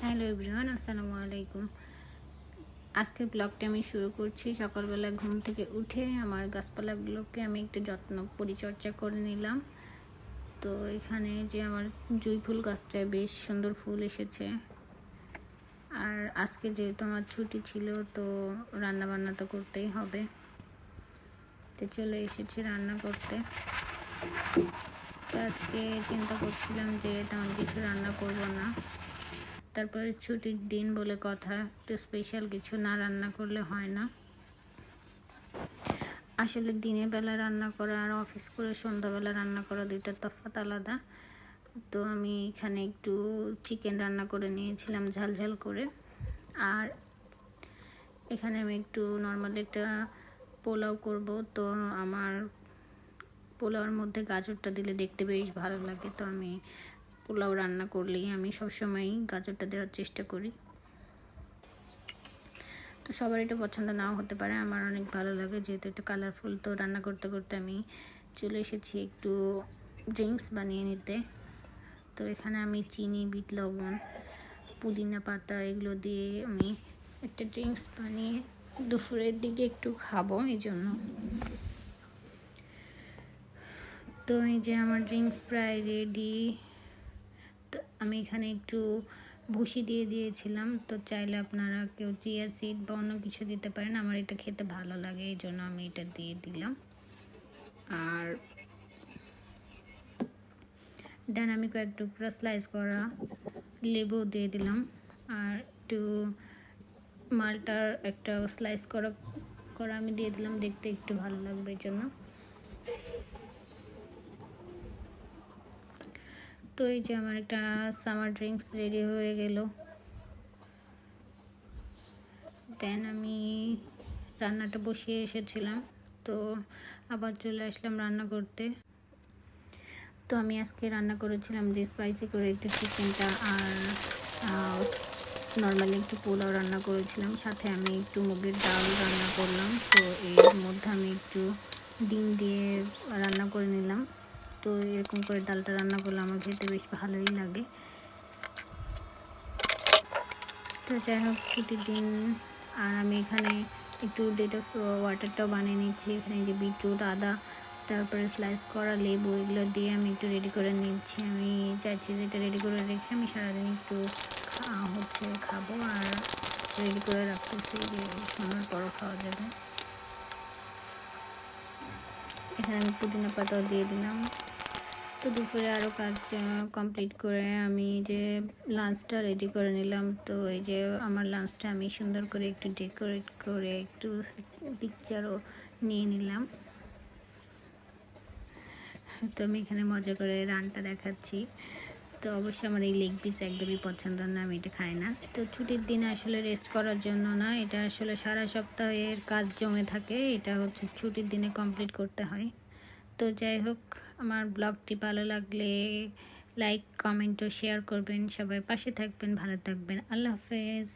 Hello everyone, আসসালামু আলাইকুম। আজকের ব্লগটা আমি শুরু করছি। সকালবেলা ঘুম থেকে উঠে আমার গাছপালাগুলোকে আমি একটু যত্ন পরিচর্যা করে নিলাম। তো এখানে যে আমার জুঁই ফুল গাছটায় বেশ সুন্দর ফুল এসেছে। আর আজকে যেহেতু আমার ছুটি ছিল, তো রান্না বান্না তো করতেই হবে। তো চলে এসেছি রান্না করতে। তো আজকে চিন্তা করছিলাম যে তেমন কিছু রান্না করব না, তারপরে ছুটির দিন বলে কথা, একটু স্পেশাল কিছু না রান্না করলে হয় না। আসলে দিনের বেলা রান্না করা আর অফিস করে সন্ধ্যাবেলা রান্না করা দুইটা তফাৎ আলাদা। তো আমি এখানে একটু চিকেন রান্না করে নিয়েছিলাম ঝাল ঝাল করে। আর এখানে আমি একটু নর্মালি একটা পোলাও করব। তো আমার পোলাওর মধ্যে গাজরটা দিলে দেখতে বেশ ভালো লাগে। তো আমি পোলাও রান্না করলেই আমি সবসময়ই গাজরটা দেওয়ার চেষ্টা করি। তো সবার এটা পছন্দ নাও হতে পারে, আমার অনেক ভালো লাগে যেহেতু একটু কালারফুল। তো রান্না করতে করতে আমি চলে এসেছি একটু ড্রিঙ্কস বানিয়ে নিতে। তো এখানে আমি চিনি, বিট লবণ, পুদিনা পাতা এগুলো দিয়ে আমি একটা ড্রিঙ্কস বানিয়ে দুপুরের দিকে একটু খাবো এই জন্য। তো এই যে আমার ড্রিঙ্কস প্রায় রেডি। তো আমি এখানে একটু ভুসি দিয়ে দিয়েছিলাম। তো চাইলে আপনারা কেউ চিয়া সিড বা অন্য কিছু দিতে পারেন, আমার এটা খেতে ভালো লাগে এই জন্য আমি এটা দিয়ে দিলাম। আর দেন আমি কয়েক টুকরা স্লাইস করা লেবু দিয়ে দিলাম। আর একটু মালটার একটা স্লাইস করা করা আমি দিয়ে দিলাম, দেখতে একটু ভালো লাগবে এই জন্য। তো এই যে আমার একটা সামার ড্রিঙ্কস রেডি হয়ে গেল। দেন আমি রান্নাটা বসিয়ে এসেছিলাম, তো আবার চলে আসলাম রান্না করতে। তো আমি আজকে রান্না করেছিলাম যে স্পাইসি করে একটু চিকেনটা, আর নর্মালি একটু পোলাও রান্না করেছিলাম, সাথে আমি একটু মুগের ডাল রান্না করলাম। তো এর মধ্যে আমি একটু ডিম দিয়ে রান্না করে নিলাম। তো এরকম করে ডালটা রান্না করলে আমার খেতে বেশ ভালোই লাগে। তো যাই হোক, ছুটির দিন। আর আমি এখানে একটু ডেটক্স ওয়াটারটাও বানিয়ে নিচ্ছি। এখানে যে বিটরুট, আদা, তারপরে স্লাইস করা লেবু এগুলো দিয়ে আমি একটু রেডি করে নিচ্ছি। আমি চাইছি যে এটা রেডি করে রেখে আমি সারাদিন একটু খাবো। আর রেডি করে রাখতেছি যে সময় পরও খাওয়া যাবে। এখানে আমি পুদিনা পাতাও দিয়ে দিলাম। তো দুপুরে আরও কাজ কমপ্লিট করে আমি যে লাঞ্চটা রেডি করে নিলাম। তো এই যে আমার লাঞ্চটা আমি সুন্দর করে একটু ডেকোরেট করে একটু পিকচারও নিয়ে নিলাম। তো আমি এখানে মজা করে রানটা দেখাচ্ছি। তো অবশ্যই আমার এই লেগ পিস একদমই পছন্দ না, আমি এটা খাই না। তো ছুটির দিন আসলে রেস্ট করার জন্য না, এটা আসলে সারা সপ্তাহের কাজ জমে থাকে, এটা হচ্ছে ছুটির দিনে কমপ্লিট করতে হয়। তো যাই হোক, আমার ব্লগটি ভালো লাগলে লাইক, কমেন্ট ও শেয়ার করবেন। সবাই পাশে থাকবেন, ভালো থাকবেন। আল্লাহ হাফেজ।